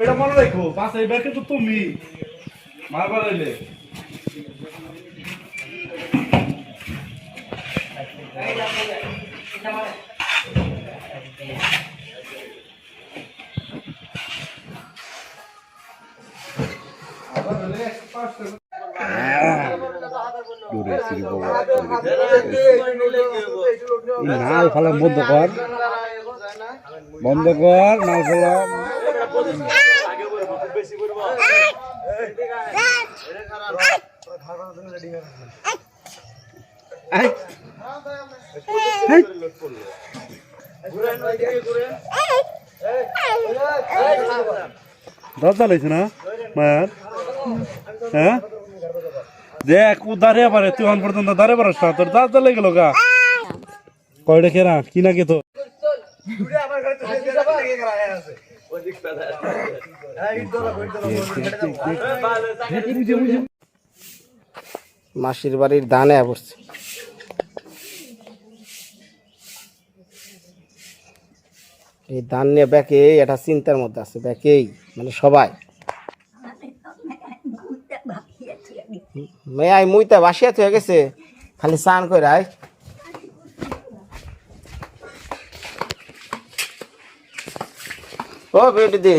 এটা মনে রাখো পাঁচ এই ব্যাগে তো তুমি মারবার হইলে নাল ফেলা বন্ধ কর নাল ফেলা দরজা লাইছে না মায়ার হ্যাঁ দেখ ও দাঁড়িয়ে পারে তুই অন পর্যন্ত দাঁড়িয়ে পারিস না তোর দরজা লেগে গেল গা কয়টা খেরা কি না কে তো মাসির বাড়ির ধানে পড়ছে এই ধান নিয়ে ব্যাকে এটা চিন্তার মধ্যে আছে ব্যাকেই মানে সবাই মেয়ে মুইতা বাসিয়া হয়ে গেছে খালি স্নান করে আয় ও বেটি দি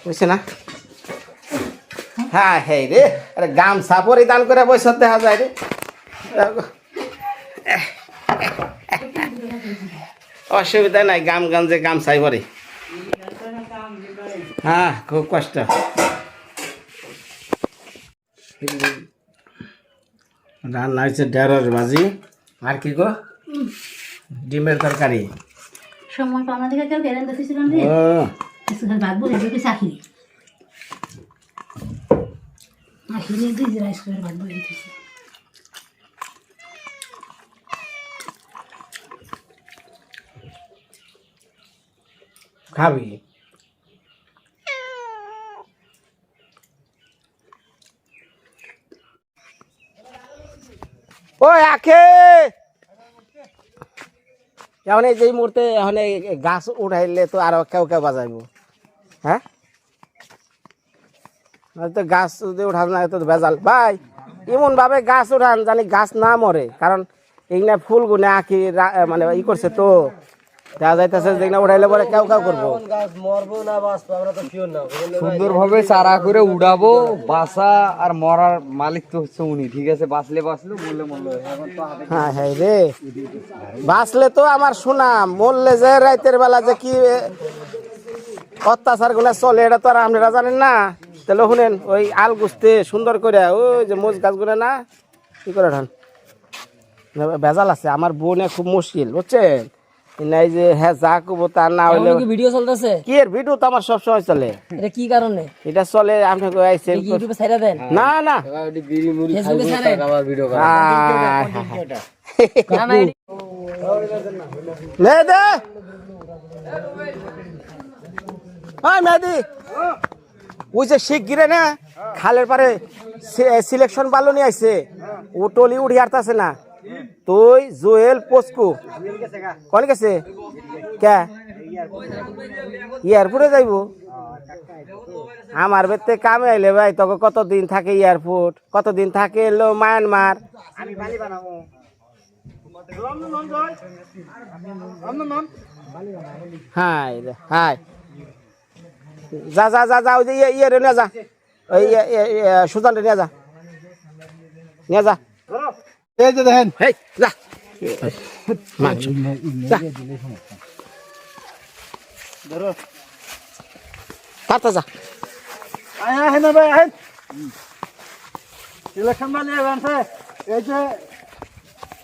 বুঝছে না হ্যাঁ হ্যাঁ রে আরে গামছা পরিধান করে বৈশাখ দেখা যায় রে অসুবিধা নাই গামগঞ্জে গামছাই পরে হ্যাঁ খুব কষ্ট রান্না হয়েছে ঢেঁড়স ভাজি আর কি গো ডিমের তরকারি সময় তো আমাদের কেউ কেরান দিয়েছিলাম রে ভাত বলে দিকে চাকরি আসলে দুই রাইস করে ভাত বলে দিয়েছি খাবি ওই আখে এখন এই যে মুহূর্তে এখন গাছ উঠাইলে তো আরো কেউ কেউ বাজাইব হ্যাঁ তো গাছ যদি উঠান না তো ভেজাল ভাই এমন ভাবে গাছ উঠান জানি গাছ না মরে কারণ এইগুলা ফুল গুনে আঁকি মানে ই করছে তো দেখা যাইতেছে যেগুলা উঠাইলে পরে কেউ কেউ করবো সুন্দরভাবে চারা করে উড়াবো বাসা আর মরার মালিক তো হচ্ছে উনি ঠিক আছে বাঁচলে বাঁচলো মরলে মরলো হ্যাঁ হ্যাঁ রে বাঁচলে তো আমার সুনাম মরলে যে রাতের বেলা যে কি অত্যাচার গুলা চলে এটা তো আর আপনারা জানেন না তাহলে শুনেন ওই আল গুছতে সুন্দর করে ওই যে মোজ গাছগুলো না কি করে ধান ভেজাল আছে আমার বোনে খুব মুশকিল বুঝছেন নাই যে হ্যাঁ যা করবো তা না হইলে ভিডিও চলতেছে কি এর ভিডিও তো আমার সবসময় চলে এটা কি কারণে এটা চলে আপনাকে আইছে ইউটিউবে ছাইরা দেন না না ফেসবুকে ছাড়েন আবার ভিডিও না না নে দে হাই মেদি ওই যে শিগগিরে না খালের পারে সিলেকশন ভালো নিয়ে আইছে ও টলি উঠি আসতেছে না তুই জুয়েল পোস্কু কোন গেছে কে এয়ারপোর্টে যাইব আমার বেতে কামে আইলে ভাই তোকে কতদিন থাকে এয়ারপোর্ট কতদিন থাকে এলো মায়ানমার হাই হাই যা যা যা যা ওই যে ইয়ে রে নিয়ে যা ওই সুজান রে নিয়ে যা নিয়ে যা এই যে দেখেন হেই যা মাছ যা ধরো কাটা যা আয়া হেন ভাই হেন ইলেকশন মানে বানছে এই যে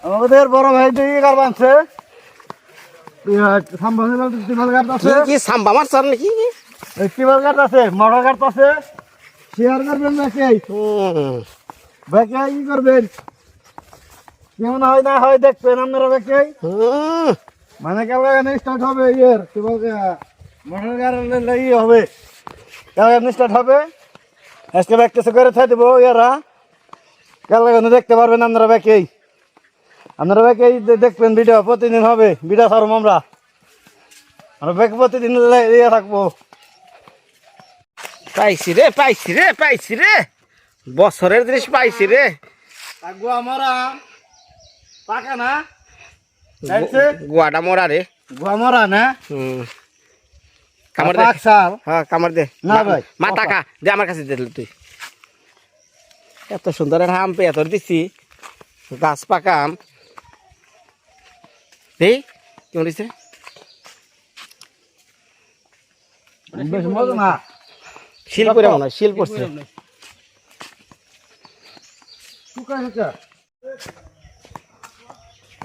আমাদের বড় ভাই যে কার বানছে কি সাম্বা মারছার নাকি টিবল গাছ আছে মটর গাছ আছে শেয়ার করবেন নাকি ভাই ই করবেন কেমন হয় না হয় দেখবেন আপনারা দেখে মানে কেমন স্টার্ট হবে ইয়ের টিবল মটর গাছ ই হবে কেমন স্টার্ট হবে আজকে প্র্যাকটিস করে থাই দেবো ইয়ারা কেমন দেখতে পারবেন আপনারা ব্যাকেই দেখবেন ভিডিও প্রতিদিন হবে ভিডিও ছাড়ব আমরা ব্যাক প্রতিদিন ইয়ে থাকবো পাইছি রে বছরের জিনিস পাইছি রে। গুয়া মরা পাকা না দেখছে গুয়াটা মরা রে। গুয়া মরা না কামড় দে। পাকশাল হ্যাঁ কামড় দে। না ভাই মাথা খা দে, আমার কাছে দে তুই। এত সুন্দর একটা আম পেয়ে তোর দিচ্ছি, গাছ পাকা আম। এই কেমন দিচ্ছে? বেশ মজা না শিল করে মনে হয়, শিল পড়ছে।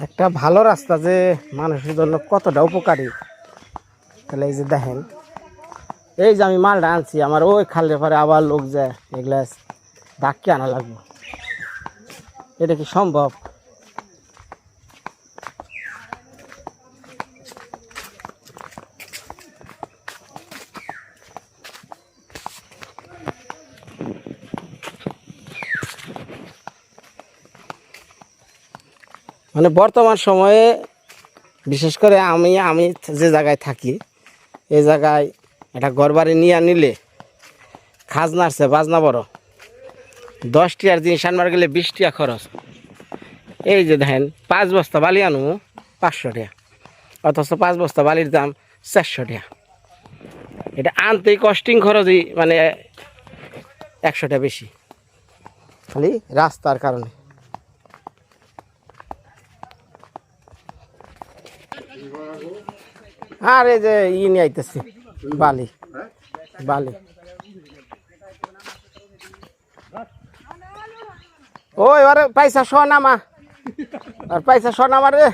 একটা ভালো রাস্তা যে মানুষের জন্য কতটা উপকারী, তাহলে এই যে দেখেন, এই যে আমি মালটা আনছি, আমার ওই খালের পরে আবার লোক যায়, এগুলা ডাকিয়ে আনা লাগবে। এটা কি সম্ভব? মানে বর্তমান সময়ে বিশেষ করে আমি যে জায়গায় থাকি, এই জায়গায় একটা ঘরবাড়ি নিয়ে নিলে খাজনার চেয়ে বাজনা বড়। 10 টিয়ার জিনিস আনবার গেলে 20 টিয়া খরচ। এই যে দেখেন 5 বস্তা বালি আনু 500 টাকা, অথচ 5 বস্তা বালির দাম 400 টাকা। এটা আনতেই কস্টিং খরচই মানে 100 টাকা বেশি, খালি রাস্তার কারণে। আর এই যে নিয়ে আইতেছি বালি ওই আরে পয়সা সোনামা, আর পয়সা সোনামা রে।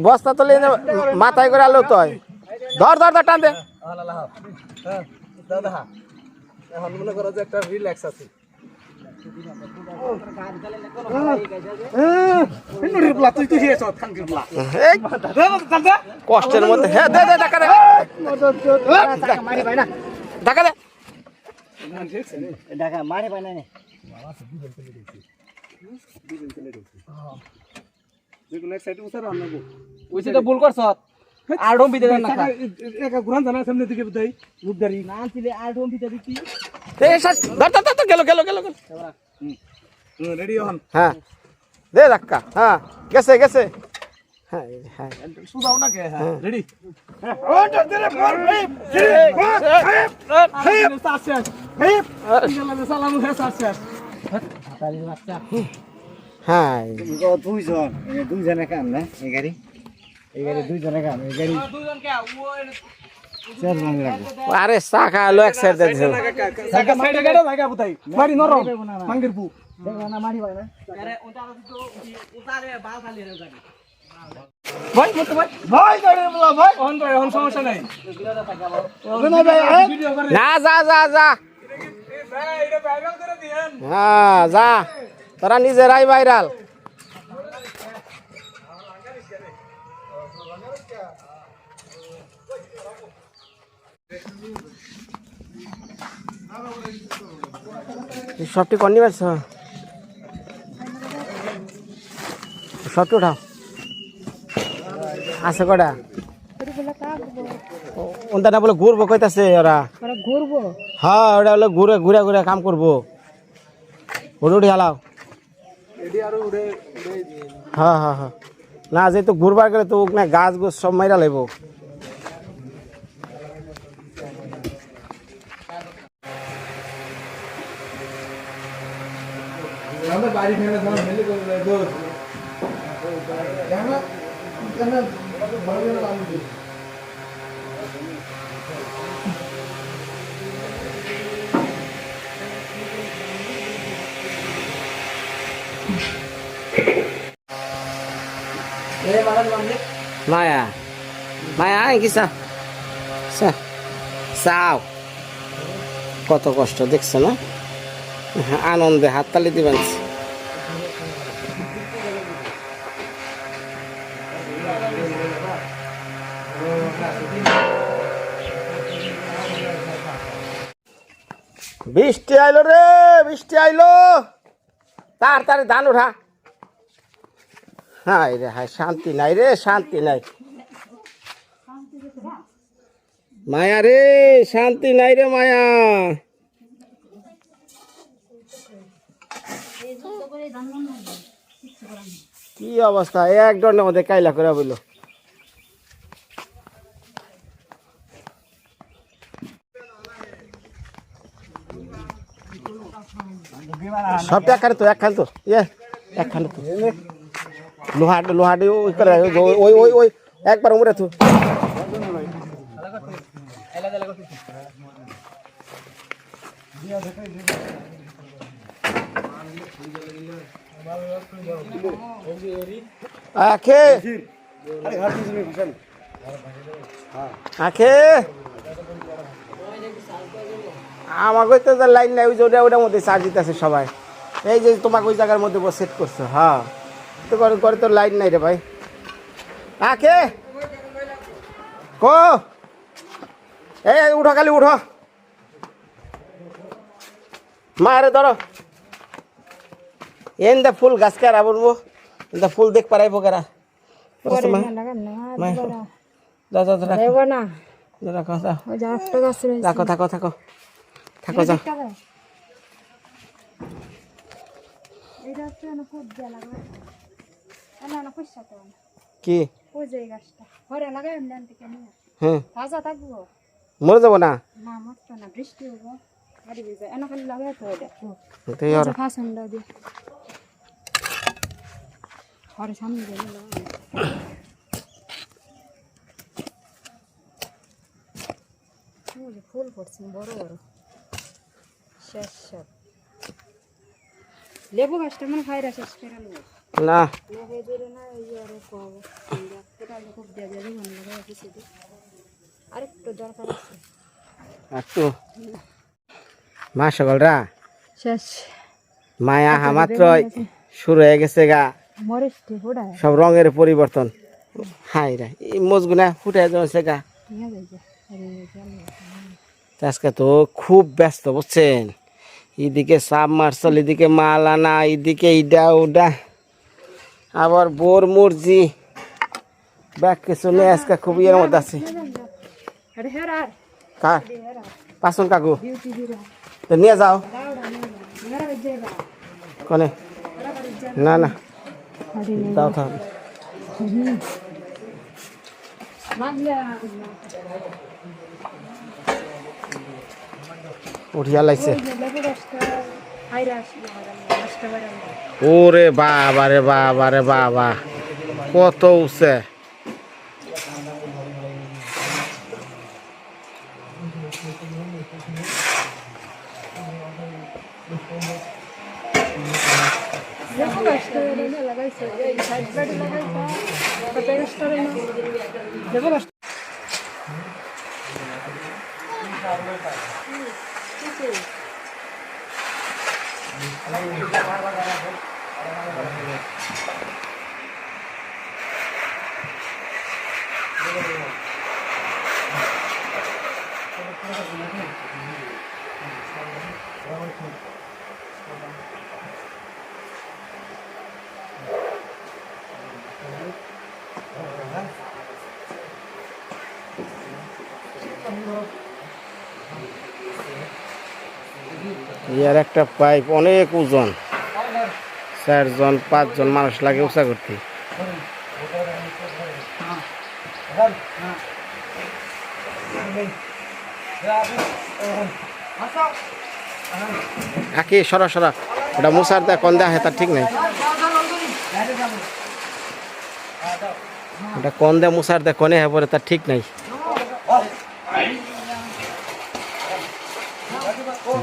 বস্তা তো মাথায় করে আলো তো ধর ধর ধর টান দে। এখন মনে করো যে একটা রিল্যাক্স আছে। কষ্টের মধ্যে হ্যাঁ দে দে টাকা দে টাকা দে। ভুল করছ আর ডোম বিতে না একা ঘুরান জানা সামনে দিকে বুঝাই রূপদারি না আনছিলে আর ডোম বিতে দিতি এই শাস ধর ধর ধর গেল গেল গেল গেল। রেডি হন। হ্যাঁ দে ধাক্কা। হ্যাঁ গেছে গেছে। হ্যাঁ হ্যাঁ সুদাও না কে হ্যাঁ রেডি হ্যাঁ দুইজনে কাম না এই গাড়ি দুইজনে কাম এই গাড়ি আরে চাকা হলো এক সাইড দিয়েছে। সাইডে গাড়ি লাগা বুতাই মারি নরম মাঙ্গের পু না মারি ভাই না আরে ওটা তো উতারে বাল খালি রে গাড়ি ভাই মতে ভাই ভাই গাড়ি বলা ভাই অন ভাই অন সমস্যা নাই না ভাই ভিডিও করে না যা যা যা এটা ভাইরাল করে দিয়েন। হ্যাঁ যা, তোরা নিজেরাই ভাইরাল। সবটি কর নিবে সবটি উঠাও আছে কটা ওটা না বলে ঘুরবো কইতাছে ওরা ঘুরবো হ্যাঁ ওটা বলে ঘুরে ঘুরে ঘুরে কাম করবো উঠে উঠে হালাও হ্যাঁ হ্যাঁ হ্যাঁ না যেহেতু ঘুরবার গেলে তো না গাছ গোছ সব মাইরা লাগবো। বাড়ি ফেলে ধর মেলে করে দোষ কেন কেন বড় বড় Lalu Maya, Maya, ai kisa, sa, sao, কত কষ্ট দেখছো না? হ্যাঁ, আনন্দে হাততালি দিবেন। বৃষ্টি আইলো রে, বৃষ্টি আইলো, তাড়াতাড়ি ধান উঠা। হায় রে হায়, শান্তি নাই রে, শান্তি নাই মায়া রে, শান্তি নাই রে মায়া। কি অবস্থা, এক দণ্ডের মধ্যে কাইলা করে বললো। সবটা একখানে তো, একখানে তো, একখানে তো লোহাডি ওই করে, ওই ওই ওই একবার উমরে তো। আখে আখে আমাকে তো লাইন নাই, ওই যে ওটার মধ্যে চার্জ দিতেছে সবাই। এই যে তোমাকে ওই জায়গার মধ্যে সেট করছো। হ্যাঁ তো করে তো লাইন নাই রে ভাই। আখে কো এই উঠো, খালি উঠো, মারে ধরো। এন দা ফুল গাছ কারা বলবো, ফুল দেখ পারাইবো কারা। রাখো, থাকো থাকো থাকো, যাও। কি হ্যাঁ মরে যাবো না? ফুল পড়ছে বড় বড়, শেষ সব। লেবু গাছটা মানে খাই শেষ করে না আরেকটু দরকার আছে, একটু মা সকলরা শেষ। মায়া মাত্র শুরু হয়ে গেছে গা, মরিচটি ফুটায় সব রঙের পরিবর্তন। হাই রে, এই মজগুনা ফুটে যাচ্ছে গা। আজকে তো খুব ব্যস্ত বুঝছেন, এদিকে সাব মার্শাল, এদিকে মাল আনা, এদিকে ইডা উডা, আবার বোর মুরজি ব্যাগ কিছু নেই। আজকে খুব ইয়ের মধ্যে আছে। কার পাসন কাকু তো নিয়ে যাও কনে, না না দাও তাহলে। উঠিয়া লাগছে। ওরে বাবা রে বাবা রে বাবা, কত উঠছে। ইয়ার একটা পাইপ অনেক ওজন, 4 জন 5 জন মানুষ লাগে উঁচা করতে। আকি সরা সরা, ওটা মুসার দেয় কোন দেয় তার ঠিক নাই। ওটা কোন দেয় মুসার দেয় কোনে হ্যাঁ পরে তার ঠিক নাই।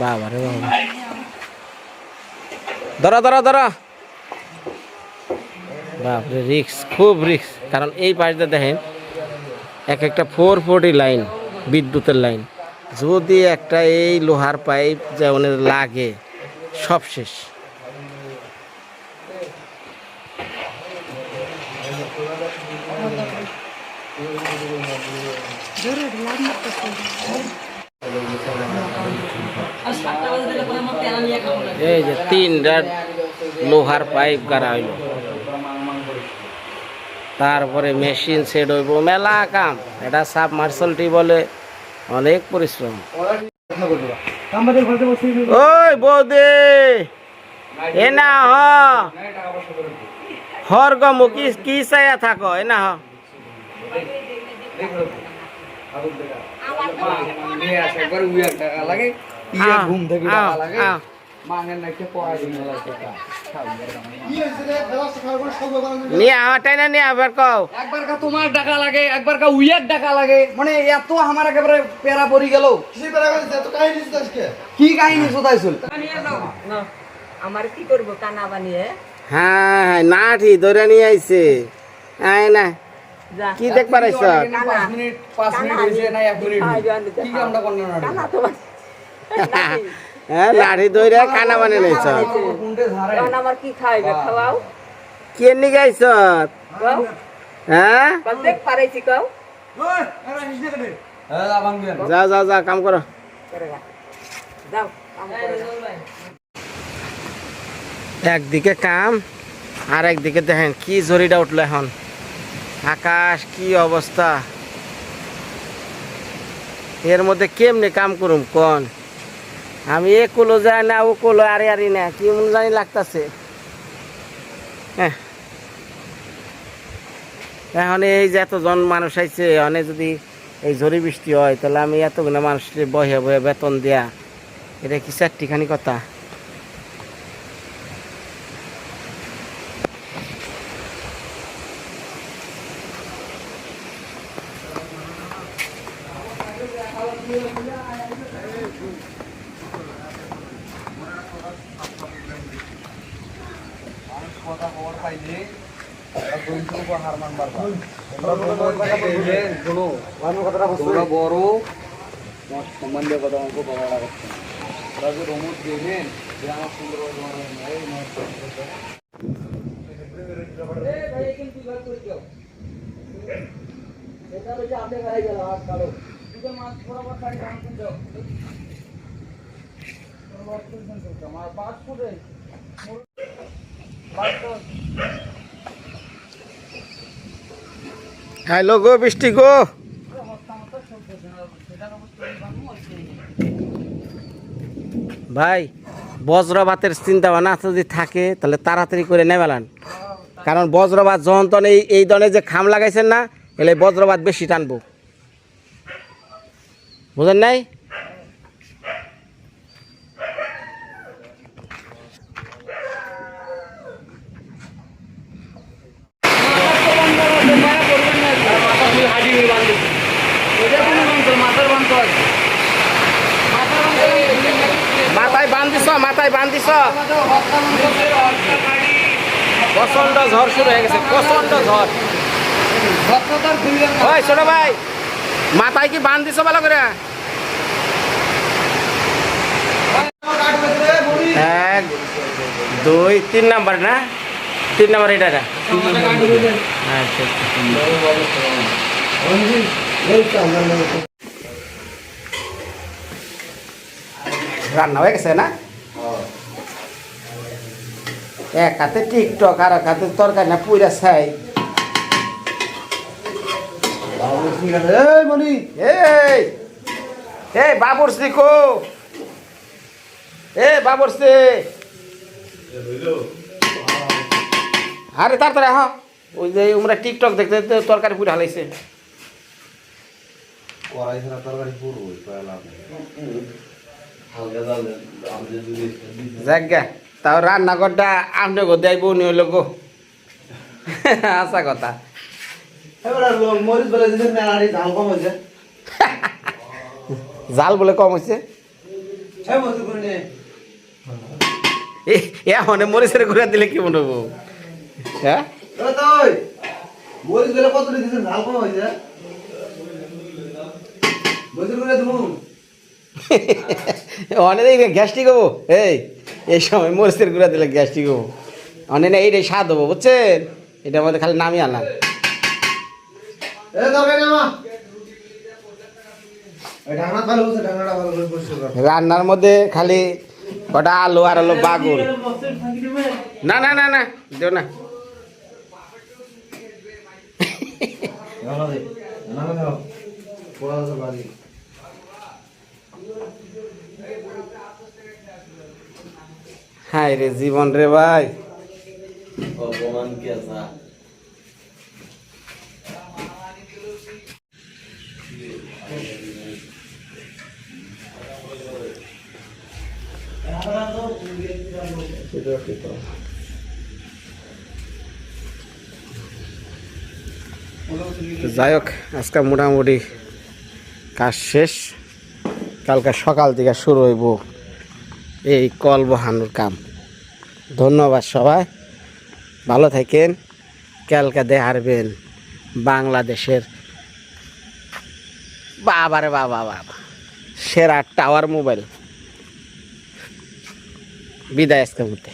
বাবা রে বাবা, ধরা ধরা ধরা, বাপরে রিক্স, খুব রিক্স। কারণ এই পাশে দেখেন এক একটা 440 লাইন, বিদ্যুতের লাইন, যদি একটা এই লোহার পাইপ যেমন লাগে সব শেষ। এই যে 3টা লোহার পাইপ গাড়া হইল, তারপরে মেশিন সেট হইব, মেলা কাম। এটা সাবমার্সেলটি বলে অনেক পরিশ্রম। ওই বৌদি এ না হর গমু কি চাইয়া থাকো এ না একবার উইয়ার টাকা লাগে, ইয়ে ঘুম থেকে টাকা লাগে, মাঙের নাকি পড়া দিন নিয়ে টাই না নিয়ে আবার কও একবার কা তোমার টাকা লাগে, একবার কা উইয়ার টাকা লাগে, মানে এত আমার একেবারে পেরা পড়ি গেল। কি কাহিনী শোধাইছিল? আমার কি করবো কানা বানিয়ে? হ্যাঁ নাঠি ধরে নিয়ে আইছে। আয় না কি দেখ পারাইছ? 5 মিনিট হয়েছে না 1 মিনিট, কি কামটা করলেন না? কানা তো হ্যাঁ লাঠি ধরে কানা বানে নাইছ। কোনটে ধারে এখন আমার কি খাইবে? খাওয়াও। কে নিয়ে গাইছ? কও হ্যাঁ কত পারাইছি কও? হ্যাঁ আবাং দেন। যাও যাও যাও কাম করো। যাও কাম করে যাও। একদিকে কাম আর একদিকে দেখেন কি জরিটা উঠলো এখন, আকাশ কি অবস্থা। এর মধ্যে কেমনে কাম করুম কোন? আমি এ কোলো যায় না ও কোলো আরে আরি না, কি মন জানি লাগতাছে। এখন এই যে এতজন মানুষ আইছে, অনেক যদি এই ঝড়ি বৃষ্টি হয় তাহলে আমি এতগুলো মানুষের বহে বহে বেতন দেয়া, এটা কি চারটিখানি কথা? কথা খবর পাইলে দুইশো উপর হার মানবার তোমরা বড় সম্মান দিয়ে কথা আমাকে বলা লাগছে। ওরা যে রমুদ দেবেন যে আমার সুন্দর হ্যালো গো বৃষ্টি গো, ভাই বজ্রপাতের চিন্তা ভাবনা যদি থাকে তাহলে তাড়াতাড়ি করে নেবেলান, কারণ বজ্রপাত যখন তখন এই ধরনের যে খাম লাগাইছেন না, এলে বজ্রপাত বেশি টানবো, বুঝেন নাই? মাথায় বান্ধিস, মাথায় বান্ধিস। প্রচন্ড ঝড় শুরু হয়ে গেছে, প্রচন্ড ঝড়। ওই ছোট ভাই মাথায় কি বান্ধিস ভালো করে? 1 2 3 নাম্বার না, 3 নাম্বার এটা। আচ্ছা রান্না হয়ে গেছে না? এক হাতে টিকটক আর এক হাতে তরকারি না পুরা ছাই। এই বাবুরসি কো, বাবুরসি আরে তাড়াতাড়ি আহ, ওই যে আমরা টিকটক দেখতে দেখতে তরকারি পুরা হালাইছে। জায়গা তাও রান্নাঘরটা আপনি গো দেয় বউ নিয়ে গো, আশা কথা। জাল বলে কম হয়েছে, এখন মরিচের ঘুরে দিলে কি মনে হবো? হ্যাঁ অনেক গ্যাস্ট্রিক হবো এই সময় মরিচের গুঁড়া দিলে গ্যাস্ট্রিক হবো অনেক এইটাই স্বাদ হবো বুঝছেন এটার মধ্যে খালি নামই আনলাম এ তরকারি নামা এই ঢাকনা ভালো হচ্ছে ঢাকনাটা ভালো করে পরিষ্কার কর রান্নার মধ্যে খালি কটা আলু আর হলো বাগুন না না না না দেও না নামা দে নামা দাও পোড়া আছে বাড়ি হায় রে জীবন রে ভাই অপমান কি আছে তো যাই হোক আজকে মোটামুটি কাজ শেষ কালকে সকাল থেকে শুরু হইব এই কল বহানোর কাম ধন্যবাদ সবাই ভালো থাকেন কালকে দেখারবেন বাংলাদেশের বাবারে বাবা বাবা সেরা টাওয়ার মোবাইল বিদায় আজকের মধ্যে